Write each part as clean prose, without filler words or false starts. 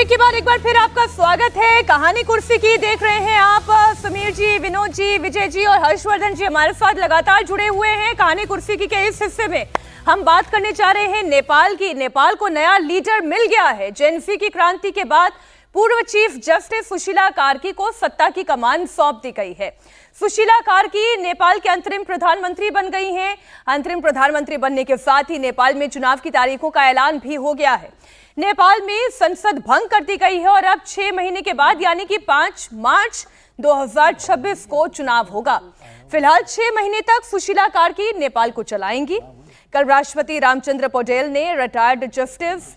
Break के बाद एक बार फिर आपका स्वागत है कहानी कुर्सी की। देख रहे हैं आप समीर जी, विनोद जी, विजय जी और हर्षवर्धन जी हमारे साथ लगातार जुड़े हुए हैं। कहानी कुर्सी की के इस हिस्से में हम बात करने जा रहे हैं नेपाल की। नेपाल को नया लीडर मिल गया है। जेन ज़ी की क्रांति के बाद पूर्व चीफ जस्टिस सुशीला कार्की को सत्ता की कमान सौंप दी गई है। सुशीला कार्की नेपाल के अंतरिम प्रधानमंत्री बन गई हैं। अंतरिम प्रधानमंत्री बनने के साथ ही नेपाल में चुनाव की तारीखों का ऐलान भी हो गया है। नेपाल में संसद भंग कर दी गई है और अब 6 महीने के बाद यानी कि 5 मार्च 2026 को चुनाव होगा। फिलहाल 6 महीने तक सुशीला कार्की नेपाल को चलाएंगी। कल राष्ट्रपति रामचंद्र पौडेल ने रिटायर्ड जस्टिस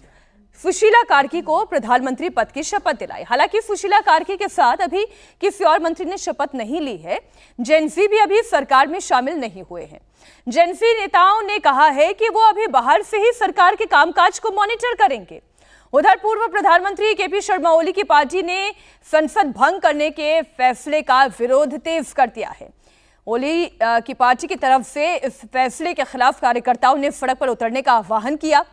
सुशीला कार्की को प्रधानमंत्री पद की शपथ दिलाई। हालांकि सुशीला कार्की के साथ अभी किसी और मंत्री ने शपथ नहीं ली है। जेन ज़ी भी अभी सरकार में शामिल नहीं हुए हैं। जेन ज़ी नेताओं ने कहा है कि वो अभी बाहर से ही सरकार के कामकाज को मॉनिटर करेंगे। उधर पूर्व प्रधानमंत्री केपी शर्मा ओली की पार्टी ने संसद भंग करने के फैसले का विरोध तेज कर दिया है। ओली की पार्टी की तरफ से इस फैसले के खिलाफ कार्यकर्ताओं ने सड़क पर उतरने का आह्वान किया।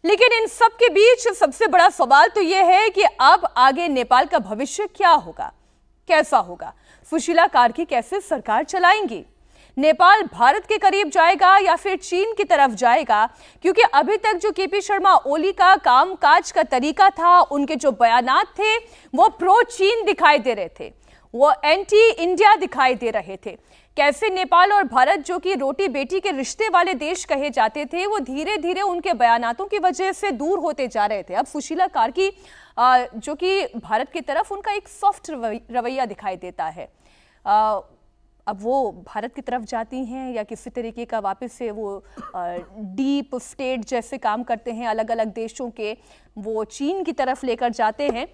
लेकिन इन सब के बीच सबसे बड़ा सवाल तो यह है कि अब आगे नेपाल का भविष्य क्या होगा, कैसा होगा? सुशीला कार्की कैसे सरकार चलाएंगी? नेपाल भारत के करीब जाएगा या फिर चीन की तरफ जाएगा? क्योंकि अभी तक जो केपी शर्मा ओली का कामकाज का तरीका था, उनके जो बयानात थे वो प्रो चीन दिखाई दे रहे थे, वो एंटी इंडिया दिखाई दे रहे थे। कैसे नेपाल और भारत जो कि रोटी बेटी के रिश्ते वाले देश कहे जाते थे, वो धीरे धीरे उनके बयानातों की वजह से दूर होते जा रहे थे। अब सुशीला कार्की जो कि भारत की तरफ उनका एक सॉफ्ट रवैया दिखाई देता है, अब वो भारत की तरफ जाती हैं या किसी तरीके का वापस से वो डीप स्टेट जैसे काम करते हैं, अलग अलग देशों के वो चीन की तरफ लेकर जाते हैं।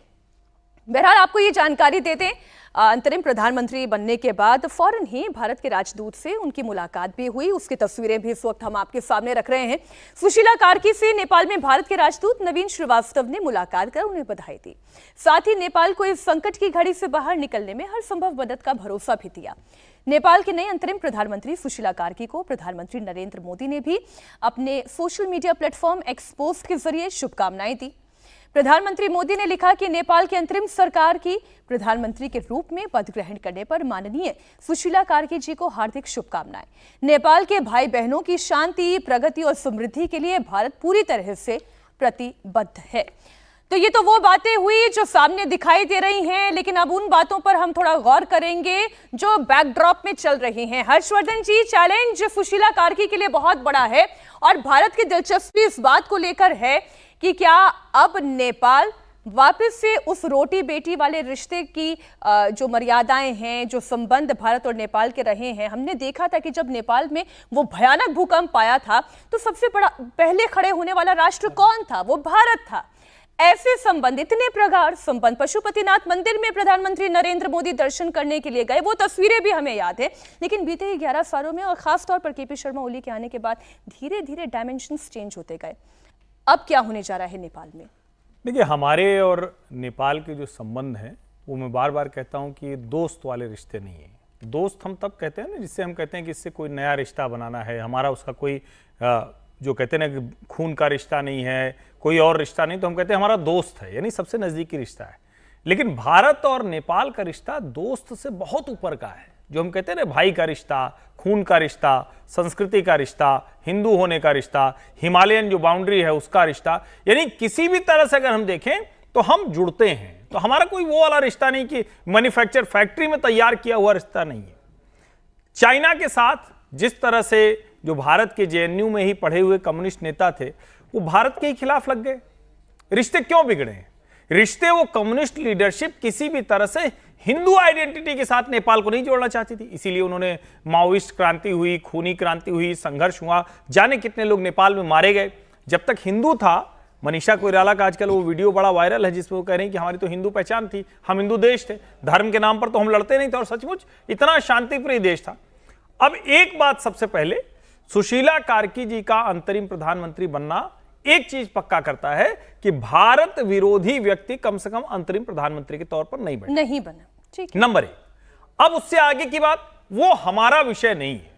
बहरहाल आपको ये जानकारी देते हैं, अंतरिम प्रधानमंत्री बनने के बाद फौरन ही भारत के राजदूत से उनकी मुलाकात भी हुई। उसकी तस्वीरें भी इस वक्त हम आपके सामने रख रहे हैं। सुशीला कार्की से नेपाल में भारत के राजदूत नवीन श्रीवास्तव ने मुलाकात कर उन्हें बधाई दी। साथ ही नेपाल को इस संकट की घड़ी से बाहर निकलने में हर संभव मदद का भरोसा भी दिया। नेपाल के नए अंतरिम प्रधानमंत्री सुशीला कार्की को प्रधानमंत्री नरेंद्र मोदी ने भी अपने social media platform x post के जरिए शुभकामनाएं दी। प्रधानमंत्री मोदी ने लिखा कि नेपाल की अंतरिम सरकार की प्रधानमंत्री के रूप में पद ग्रहण करने पर माननीय सुशीला कार्की जी को हार्दिक शुभकामनाएं। नेपाल के भाई बहनों की शांति, प्रगति और समृद्धि के लिए भारत पूरी तरह से प्रतिबद्ध है। तो ये तो वो बातें हुई जो सामने दिखाई दे रही हैं, लेकिन अब उन बातों पर हम थोड़ा गौर करेंगे जो बैकड्रॉप में चल रही हैं। हर्षवर्धन जी, चैलेंज सुशीला कार्की के लिए बहुत बड़ा है और भारत की दिलचस्पी इस बात को लेकर है कि क्या अब नेपाल वापस से उस रोटी बेटी वाले रिश्ते की जो मर्यादाएं हैं, जो संबंध भारत और नेपाल के रहे हैं। हमने देखा था कि जब नेपाल में वो भयानक भूकंप आया था तो सबसे बड़ा पहले खड़े होने वाला राष्ट्र कौन था? वो भारत था। ऐसे संबंध, इतने प्रगाढ़ संबंध, पशुपतिनाथ मंदिर में प्रधानमंत्री नरेंद्र मोदी दर्शन करने के लिए गए, वो तस्वीरें भी हमें याद है। लेकिन बीते 11 सालों में और खासतौर पर केपी शर्मा ओली के आने के बाद धीरे धीरे डायमेंशंस चेंज होते गए। अब क्या होने जा रहा है नेपाल में? देखिए, हमारे और नेपाल के जो संबंध हैं वो मैं बार बार कहता हूं कि दोस्त वाले रिश्ते नहीं है। दोस्त हम तब कहते हैं ना जिससे हम कहते हैं कि इससे कोई नया रिश्ता बनाना है, हमारा उसका कोई जो कहते हैं ना कि खून का रिश्ता नहीं है, कोई और रिश्ता नहीं, तो हम कहते हैं हमारा दोस्त है, यानी सबसे नजदीकी रिश्ता है। लेकिन भारत और नेपाल का रिश्ता दोस्त से बहुत ऊपर का है। जो हम कहते हैं ना भाई का रिश्ता, खून का रिश्ता, संस्कृति का रिश्ता, हिंदू होने का रिश्ता, हिमालयन जो बाउंड्री है उसका रिश्ता, यानी किसी भी तरह से अगर हम देखें तो हम जुड़ते हैं। तो हमारा कोई वो वाला रिश्ता नहीं कि मैन्युफैक्चर फैक्ट्री में तैयार किया हुआ रिश्ता नहीं है। चाइना के साथ जिस तरह से जो भारत के जेएनयू में ही पढ़े हुए कम्युनिस्ट नेता थे वो भारत के ही खिलाफ लग गए। रिश्ते क्यों बिगड़े हैं? रिश्ते वो कम्युनिस्ट लीडरशिप किसी भी तरह से हिंदू आइडेंटिटी के साथ नेपाल को नहीं जोड़ना चाहती थी। इसीलिए उन्होंने माओइस्ट क्रांति हुई, खूनी क्रांति हुई, संघर्ष हुआ, जाने कितने लोग नेपाल में मारे गए। जब तक हिंदू था, मनीषा कोइराला का आजकल वो वीडियो बड़ा वायरल है जिसमें वो कह रहे हैं कि हमारी तो हिंदू पहचान थी, हम हिंदू देश थे, धर्म के नाम पर तो हम लड़ते नहीं थे और सचमुच इतना शांतिप्रिय देश था। अब एक बात सबसे पहले, सुशीला कार्की जी का अंतरिम प्रधानमंत्री बनना एक चीज पक्का करता है कि भारत विरोधी व्यक्ति कम से कम अंतरिम प्रधानमंत्री के तौर पर नहीं बना। ठीक है। नंबर 1। अब उससे आगे की बात वो हमारा विषय नहीं है,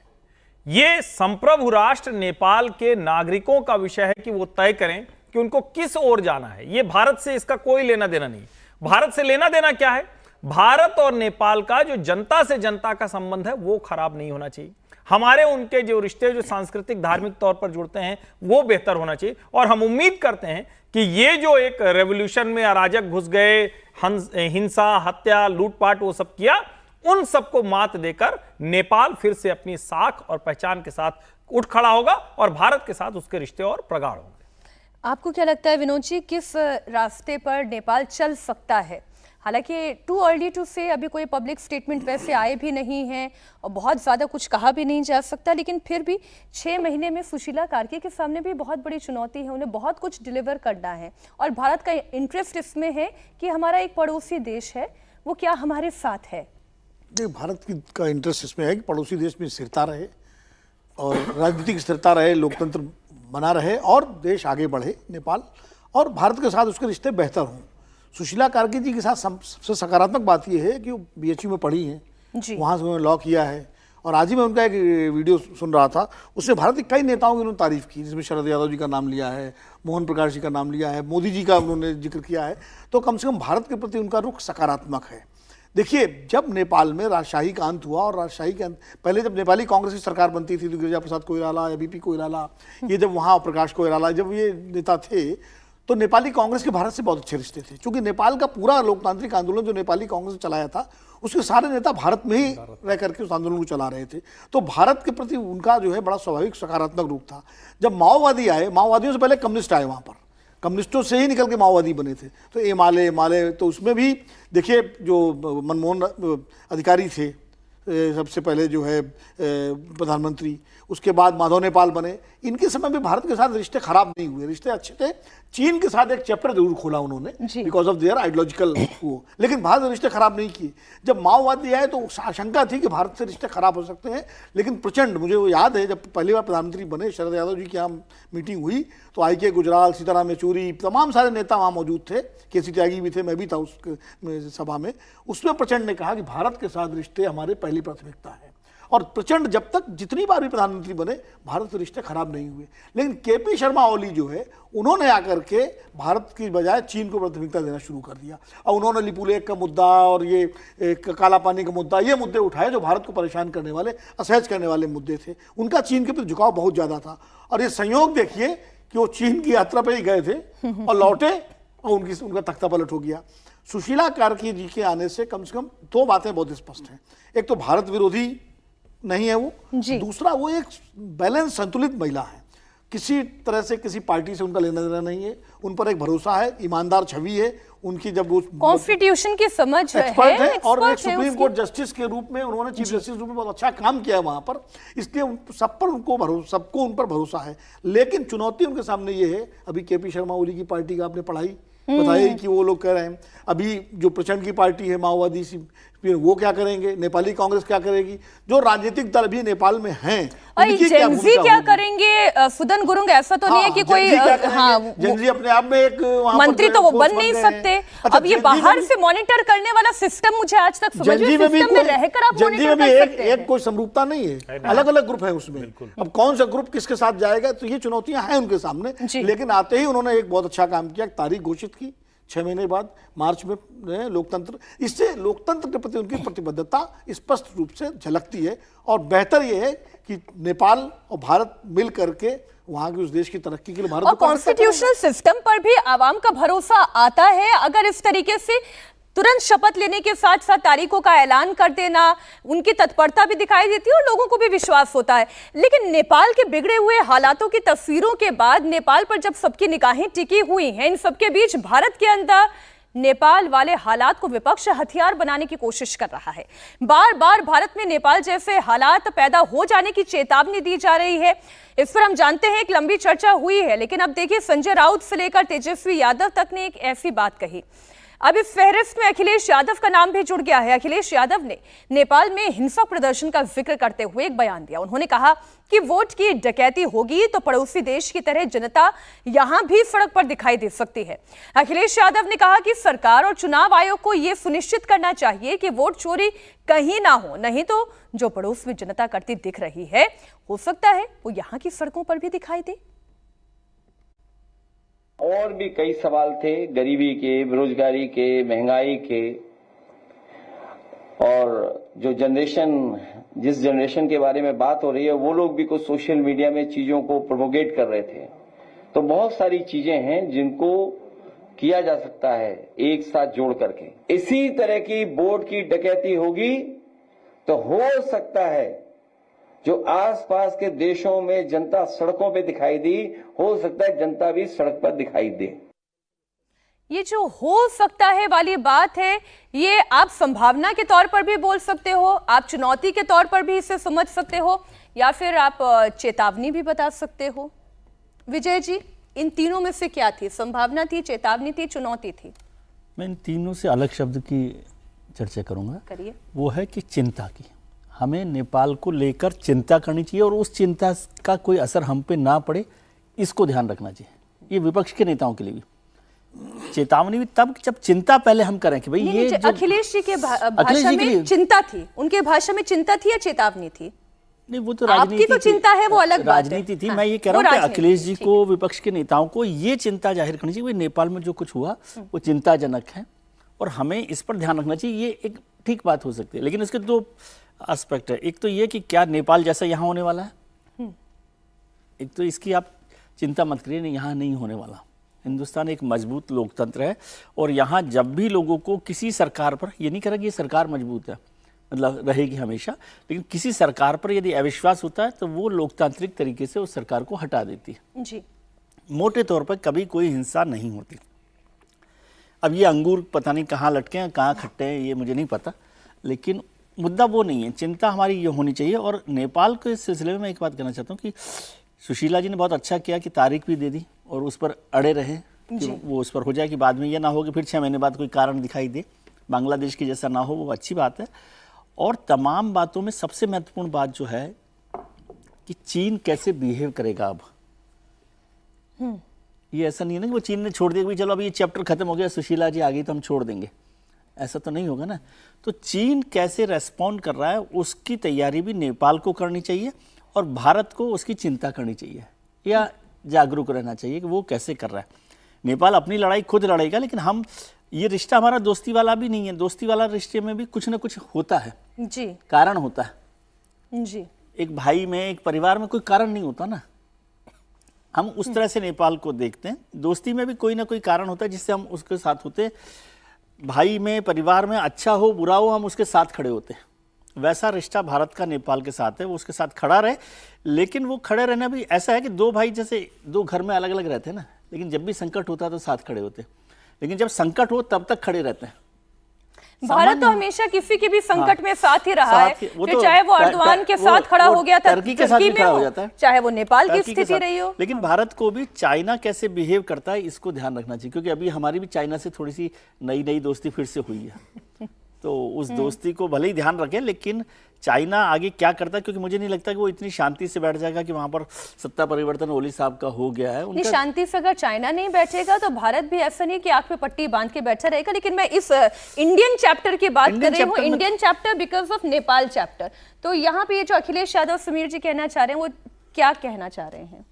ये संप्रभु राष्ट्र नेपाल के नागरिकों का विषय है कि वो तय करें कि उनको किस ओर जाना है। ये भारत से इसका कोई लेना देना नहीं। भारत से लेना देना क्या है? भारत और नेपाल का जो जनता से जनता का संबंध है वो खराब नहीं होना चाहिए। हमारे उनके जो रिश्ते जो सांस्कृतिक धार्मिक तौर पर जुड़ते हैं वो बेहतर होना चाहिए। और हम उम्मीद करते हैं कि ये जो एक रेवोल्यूशन में अराजक घुस गए, हिंसा, हत्या, लूटपाट वो सब किया, उन सबको मात देकर नेपाल फिर से अपनी साख और पहचान के साथ उठ खड़ा होगा और भारत के साथ उसके रिश्ते और प्रगाढ़ होंगे। आपको क्या लगता है विनोद जी, किस रास्ते पर नेपाल चल सकता है? हालांकि टू अर्ली टू से, अभी कोई पब्लिक स्टेटमेंट वैसे आए भी नहीं हैं और बहुत ज़्यादा कुछ कहा भी नहीं जा सकता, लेकिन फिर भी 6 महीने में सुशीला कार्की के सामने भी बहुत बड़ी चुनौती है। उन्हें बहुत कुछ डिलीवर करना है और भारत का इंटरेस्ट इसमें है कि हमारा एक पड़ोसी देश है, वो क्या हमारे साथ है? देखिए, भारत का इंटरेस्ट इसमें है कि पड़ोसी देश में स्थिरता रहे और राजनीतिक स्थिरता रहे, लोकतंत्र बना रहे और देश आगे बढ़े नेपाल, और भारत के साथ उसके रिश्ते बेहतर हों। सुशीला कार्की जी के साथ सबसे सकारात्मक बात यह है कि वो BHU में पढ़ी हैं, वहाँ से उन्होंने लॉ किया है। और आज ही मैं उनका एक वीडियो सुन रहा था, उससे भारत के कई नेताओं की उन्होंने तारीफ की, जिसमें शरद यादव जी का नाम लिया है, मोहन प्रकाश जी का नाम लिया है, मोदी जी का उन्होंने जिक्र किया है। तो कम से कम भारत के प्रति उनका रुख सकारात्मक है। देखिए, जब नेपाल में राजशाही का अंत हुआ और राजशाही के अंत, पहले जब नेपाली कांग्रेस की सरकार बनती थी तो गिरिजा प्रसाद कोइराला या BP कोइराला, ये जब वहाँ प्रकाश कोइराला, जब ये नेता थे तो नेपाली कांग्रेस के भारत से बहुत अच्छे रिश्ते थे, क्योंकि नेपाल का पूरा लोकतांत्रिक आंदोलन जो नेपाली कांग्रेस ने चलाया था उसके सारे नेता भारत में ही रह करके उस आंदोलन को चला रहे थे। तो भारत के प्रति उनका जो है बड़ा स्वाभाविक सकारात्मक रूप था। जब माओवादी आए, माओवादियों से पहले कम्युनिस्ट आए, वहाँ पर कम्युनिस्टों से ही निकल के माओवादी बने थे। तो एमाले, तो उसमें भी देखिए जो मनमोहन अधिकारी थे सबसे पहले जो है प्रधानमंत्री, उसके बाद माधव नेपाल बने, इनके समय में भारत के साथ रिश्ते खराब नहीं हुए, रिश्ते अच्छे थे। चीन के साथ एक चैप्टर जरूर खोला उन्होंने बिकॉज ऑफ देयर आइडियोलॉजिकल वो, लेकिन भारत से रिश्ते खराब नहीं किए। जब माओवादी आए तो आशंका थी कि भारत से रिश्ते खराब हो सकते हैं, लेकिन प्रचंड, मुझे वो याद है जब पहली बार प्रधानमंत्री बने, शरद यादव जी की यहाँ मीटिंग हुई तो IK गुजराल, सीताराम येचूरी, तमाम सारे नेता वहाँ मौजूद थे, KC त्यागी भी थे, मैं भी था उस सभा में। उसमें प्रचंड ने कहा कि भारत के साथ रिश्ते हमारे पहली प्राथमिकता है। और प्रचंड जब तक जितनी बार भी प्रधानमंत्री बने भारत से रिश्ते खराब नहीं हुए। लेकिन KP शर्मा ओली जो है, उन्होंने आकर के भारत की बजाय चीन को प्राथमिकता देना शुरू कर दिया और उन्होंने लिपुलेख का मुद्दा और ये काला पानी का मुद्दा, ये मुद्दे उठाए जो भारत को परेशान करने वाले, असहज करने वाले मुद्दे थे। उनका चीन के प्रति झुकाव बहुत ज़्यादा था और ये संयोग देखिए कि वो चीन की यात्रा पर ही गए थे और लौटे और उनका तख्ता पलट हो गया। सुशीला कार्की जी के आने से कम 2 बातें बहुत स्पष्ट हैं। एक तो भारत विरोधी नहीं है वो, दूसरा वो एक बैलेंस संतुलित महिला है, किसी तरह से किसी पार्टी से उनका लेना देना नहीं है, उन पर एक भरोसा है, ईमानदार छवि है उनकी, जब वो कॉन्स्टिट्यूशन की समझ एक्सपर्ट है और एक सुप्रीम कोर्ट जस्टिस के रूप में उन्होंने चीफ जस्टिस के रूप में बहुत अच्छा काम किया है वहां पर, इसलिए सबको उन पर भरोसा है। लेकिन चुनौती उनके सामने ये है, अभी KP शर्मा ओली की पार्टी का आपने पढ़ाई बताया कि वो लोग कह रहे हैं, अभी जो प्रचंड की पार्टी है माओवादी सी, वो क्या करेंगे, नेपाली कांग्रेस क्या करेगी, जो राजनीतिक दल भी नेपाल में हैं, जेनजी क्या करेंगे? सुदन गुरुंग ऐसा तो नहीं है कि कोई, जेनजी अपने आप में एक मंत्री तो वो बन नहीं सकते। अब ये बाहर से मॉनिटर करने वाला सिस्टम मुझे आज तक समझ में रहकर आप मॉनिटर कर सकते हैं। एक कोई समरूपता नहीं है, अलग अलग ग्रुप है उसमें। अब कौन सा ग्रुप किसके साथ जाएगा, तो ये चुनौतियां हैं उनके सामने। लेकिन आते ही उन्होंने एक बहुत अच्छा काम किया, तारीख घोषित की 6 महीने बाद मार्च में लोकतंत्र, इससे लोकतंत्र के प्रति उनकी प्रतिबद्धता स्पष्ट रूप से झलकती है। और बेहतर यह है कि नेपाल और भारत मिल करके वहां के उस देश की तरक्की के लिए भारत, और कॉन्स्टिट्यूशनल सिस्टम पर भी आवाम का भरोसा आता है अगर इस तरीके से तुरंत शपथ लेने के साथ साथ तारीखों का ऐलान कर देना, उनकी तत्परता भी दिखाई देती है और लोगों को भी विश्वास होता है। लेकिन नेपाल के बिगड़े हुए हालातों की तस्वीरों के बाद नेपाल पर जब सबकी निगाहें टिकी हुई हैं, इन सबके बीच भारत के अंदर नेपाल वाले हालात को विपक्ष हथियार बनाने की कोशिश कर रहा है। बार बार भारत में नेपाल जैसे हालात पैदा हो जाने की चेतावनी दी जा रही है। इस पर हम जानते हैं एक लंबी चर्चा हुई है, लेकिन अब देखिए संजय राउत से लेकर तेजस्वी यादव तक ने एक ऐसी बात कही। अब इस फहरिस्त में अखिलेश यादव का नाम भी जुड़ गया है। अखिलेश यादव ने नेपाल में हिंसक प्रदर्शन का जिक्र करते हुए एक बयान दिया। उन्होंने कहा कि वोट की डकैती होगी तो पड़ोसी देश की तरह जनता यहां भी सड़क पर दिखाई दे सकती है। अखिलेश यादव ने कहा कि सरकार और चुनाव आयोग को यह सुनिश्चित करना चाहिए कि वोट चोरी कहीं ना हो, नहीं तो जो पड़ोस में जनता करती दिख रही है, हो सकता है वो यहां की सड़कों पर भी दिखाई दे। और भी कई सवाल थे, गरीबी के, बेरोजगारी के, महंगाई के, और जो जिस जनरेशन के बारे में बात हो रही है वो लोग भी कुछ सोशल मीडिया में चीजों को प्रोपोगेट कर रहे थे। तो बहुत सारी चीजें हैं जिनको किया जा सकता है एक साथ जोड़ करके। इसी तरह की वोट की डकैती होगी तो हो सकता है जो आसपास के देशों में जनता सड़कों पे दिखाई दी, हो सकता है जनता भी सड़क पर दिखाई दे। ये जो हो सकता है वाली बात है, ये आप संभावना के तौर पर भी बोल सकते हो, आप चुनौती के तौर पर भी इसे समझ सकते हो, या फिर आप चेतावनी भी बता सकते हो। विजय जी, इन तीनों में से क्या थी? संभावना थी, चेतावनी थी, चुनौती थी? मैं इन तीनों से अलग शब्द की चर्चा करूंगा। करिए। वो है कि चिंता की। हमें नेपाल को लेकर चिंता करनी चाहिए और उस चिंता का कोई असर हम पे ना पड़े, इसको ध्यान रखना चाहिए। ये विपक्ष के नेताओं के लिए भी चेतावनी भी तब जब चिंता पहले हम करें कि भाई ये जो अखिलेश जी के भाषा में चिंता थी, उनके भाषा में चिंता थी या चेतावनी थी? नहीं, वो तो आपकी तो चिंता है, वो अलग राजनीति थी। मैं ये कह रहा हूँ कि अखिलेश जी को, विपक्ष के नेताओं को ये चिंता जाहिर करनी चाहिए। नेपाल में जो कुछ हुआ वो चिंताजनक है और हमें इस पर ध्यान रखना चाहिए। ये एक ठीक बात हो सकती है, लेकिन इसके दो एस्पेक्ट है। एक तो ये कि क्या नेपाल जैसा यहाँ होने वाला है, एक तो इसकी आप चिंता मत करिए, नहीं यहाँ नहीं होने वाला। हिंदुस्तान एक मजबूत लोकतंत्र है और यहाँ जब भी लोगों को किसी सरकार पर, ये नहीं कह रहा कि ये सरकार मजबूत है, मतलब रहेगी हमेशा, लेकिन किसी सरकार पर यदि अविश्वास होता है तो वो लोकतांत्रिक तरीके से उस सरकार को हटा देती है जी। मोटे तौर पर कभी कोई हिंसा नहीं होती। अब ये अंगूर पता नहीं कहाँ लटके हैं, कहाँ खट्टे हैं, ये मुझे नहीं पता, लेकिन मुद्दा वो नहीं है। चिंता हमारी ये होनी चाहिए। और नेपाल के सिलसिले में मैं एक बात कहना चाहता हूँ कि सुशीला जी ने बहुत अच्छा किया कि तारीख भी दे दी और उस पर अड़े रहे कि वो उस पर हो जाए, कि बाद में ये ना हो कि फिर 6 महीने बाद कोई कारण दिखाई दे, बांग्लादेश की जैसा ना हो, वो अच्छी बात है। और तमाम बातों में सबसे महत्वपूर्ण बात जो है कि चीन कैसे बिहेव करेगा। अब ये ऐसा नहीं है ना कि वो चीन ने छोड़ दिया कि चलो अब ये चैप्टर खत्म हो गया, सुशीला जी आ गई तो हम छोड़ देंगे, ऐसा तो नहीं होगा ना। तो चीन कैसे रेस्पॉन्ड कर रहा है उसकी तैयारी भी नेपाल को करनी चाहिए और भारत को उसकी चिंता करनी चाहिए या जागरूक रहना चाहिए कि वो कैसे कर रहा है। नेपाल अपनी लड़ाई खुद लड़ेगा, लेकिन हम, ये रिश्ता हमारा दोस्ती वाला भी नहीं है। दोस्ती वाला रिश्ते में भी कुछ ना कुछ होता है जी, कारण होता है जी। एक भाई में, एक परिवार में कोई कारण नहीं होता ना। हम उस तरह से नेपाल को देखते हैं। दोस्ती में भी कोई ना कोई कारण होता है जिससे हम उसके साथ होते। भाई में, परिवार में, अच्छा हो बुरा हो, हम उसके साथ खड़े होते हैं। वैसा रिश्ता भारत का नेपाल के साथ है, वो उसके साथ खड़ा रहे। लेकिन वो खड़े रहना भी ऐसा है कि दो भाई जैसे दो घर में अलग अलग रहते हैं ना, लेकिन जब भी संकट होता है तो साथ खड़े होते हैं, लेकिन जब संकट हो तब तक खड़े रहते हैं। भारत तो हमेशा किसी के भी संकट में साथ ही रहा है, फिर चाहे वो अर्दवान के साथ खड़ा हो गया था, टर्की के साथ भी खड़ा हो जाता है, चाहे वो नेपाल की स्थिति रही हो। लेकिन भारत को भी चाइना कैसे बिहेव करता है इसको ध्यान रखना चाहिए, क्योंकि अभी हमारी भी चाइना से थोड़ी सी नई दोस्ती फिर से हुई है। तो उस दोस्ती को भले ही ध्यान रखें, लेकिन चाइना आगे क्या करता है, क्योंकि मुझे नहीं लगता कि वो इतनी शांति से बैठ जाएगा कि वहां पर सत्ता परिवर्तन ओली साहब का हो गया है। नहीं, शांति से अगर चाइना नहीं बैठेगा तो भारत भी ऐसा नहीं कि आंख पे पट्टी बांध के बैठा रहेगा। लेकिन मैं इस इंडियन चैप्टर की बात कर रही हूँ, Indian chapter because of Nepal chapter. तो यहाँ पे ये जो अखिलेश यादव समीर जी कहना चाह रहे हैं, वो क्या कहना चाह रहे हैं?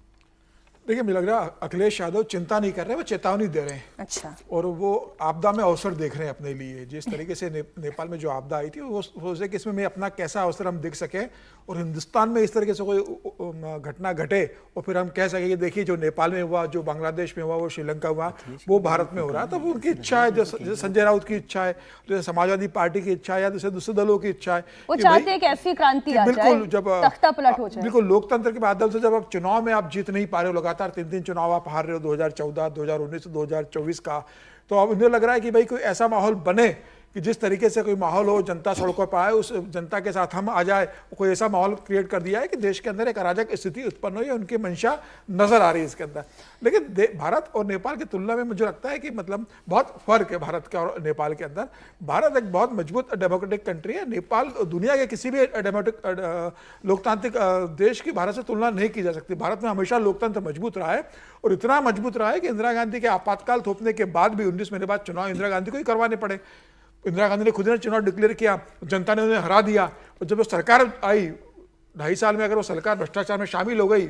देखिए, मुझे लग रहा है अखिलेश यादव चिंता नहीं कर रहे हैं, वो चेतावनी दे रहे हैं। अच्छा। और वो आपदा में अवसर देख रहे हैं अपने लिए। जिस तरीके से नेपाल में जो आपदा आई थी, वो सोचे कि इसमें मैं अपना कैसा अवसर हम दिख सके और हिंदुस्तान में इस तरीके से कोई घटना घटे और फिर हम कह सके कि देखिए जो नेपाल में हुआ, जो बांग्लादेश में हुआ, वो श्रीलंका हुआ, वो भारत में हो रहा है। तो उनकी इच्छा है, जैसे संजय राउत की इच्छा है, जैसे समाजवादी पार्टी की इच्छा है, या जैसे दूसरे दलों की इच्छा है, वो चाहते हैं कि ऐसी क्रांति आ जाए, बिल्कुल जब तख्ता पलट हो जाए। बिल्कुल लोकतंत्र के माध्यम से जब आप चुनाव में आप जीत नहीं पा रहे हो, लगातार 3 चुनाव आप हार रहे हो, 2014, 2019, 2024 का, तो अब उन्हें लग रहा है कि भाई कोई ऐसा माहौल बने कि जिस तरीके से कोई माहौल हो, जनता सड़कों पर आए, उस जनता के साथ हम आ जाए। कोई ऐसा माहौल क्रिएट कर दिया है कि देश के अंदर एक अराजक स्थिति उत्पन्न हुई है, उनकी मंशा नजर आ रही है इसके अंदर। लेकिन भारत और नेपाल की तुलना में मुझे लगता है कि मतलब बहुत फर्क है भारत के और नेपाल के अंदर। भारत एक बहुत मजबूत डेमोक्रेटिक कंट्री है। नेपाल दुनिया के किसी भी लोकतांत्रिक देश की भारत से तुलना नहीं की जा सकती। भारत में हमेशा लोकतंत्र मजबूत रहा है और इतना मजबूत रहा है कि इंदिरा गांधी के आपातकाल थोपने के बाद भी 19 महीने बाद चुनाव इंदिरा गांधी को ही करवाने पड़े। इंदिरा गांधी ने खुद ने चुनाव डिक्लेयर किया, जनता ने उन्हें हरा दिया। और जब वो सरकार आई 2.5 साल में, अगर वो सरकार भ्रष्टाचार में शामिल हो गई,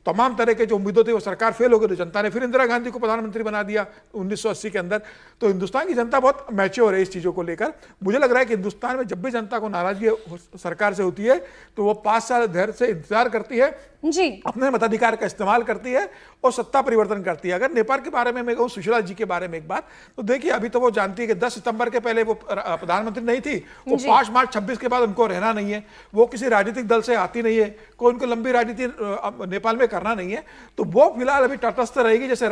तमाम तरह के जो उम्मीदें थी वो सरकार फेल हो गई, तो जनता ने फिर इंदिरा गांधी को प्रधानमंत्री बना दिया 1980 के अंदर। तो हिंदुस्तान की जनता बहुत मैच्योर है इस चीज़ों को लेकर। मुझे लग रहा है कि हिंदुस्तान में जब भी जनता को नाराजगी सरकार से होती है तो वो 5 साल धैर्य से इंतजार करती है जी, अपने मताधिकार का इस्तेमाल करती है और सत्ता परिवर्तन करती है। अगर नेपाल के बारे में मैं कहूँ, सुशीला जी के बारे में एक बात, तो देखिए अभी तो वो जानती है कि 10 सितंबर के पहले वो प्रधानमंत्री नहीं थी, वो 5 मार्च 26 के बाद उनको रहना नहीं है, वो किसी राजनीतिक दल से आती नहीं है, कोई उनको लंबी राजनीति नेपाल में करना नहीं है, तो वो फिलहाल अभी तटस्थ रहेगी। जैसे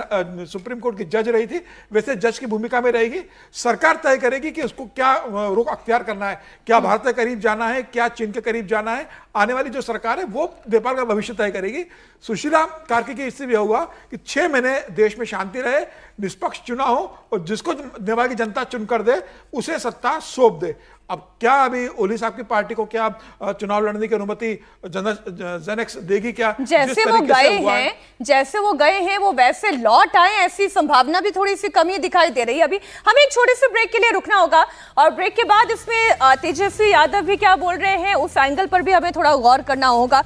सुप्रीम कोर्ट की जज रही थी वैसे जज की भूमिका में रहेगी। सरकार तय करेगी कि उसको क्या रुख अख्तियार करना है, क्या भारत के करीब जाना है, क्या चीन के करीब जाना है। आने वाली जो सरकार है वो नेपाल का भविष्य तय करेगी। सुशीला कार्की की स्थिति यह होगा कि 6 महीने देश में शांति रहे, निष्पक्ष चुनाव हो और जिसको नेपाल की जनता चुनकर दे उसे सत्ता सौंप दे। अब क्या अभी ओली साहब की पार्टी को क्या चुनाव लड़ने की अनुमति जेनेक्स देगी क्या? जैसे वो गए हैं वो वैसे लौट आए, ऐसी संभावना भी थोड़ी सी कमी दिखाई दे रही है। अभी हमें एक छोटे से ब्रेक के लिए रुकना होगा और ब्रेक के बाद इसमें तेजस्वी यादव भी क्या बोल रहे हैं उस एंगल पर भी हमें थोड़ा गौर करना होगा।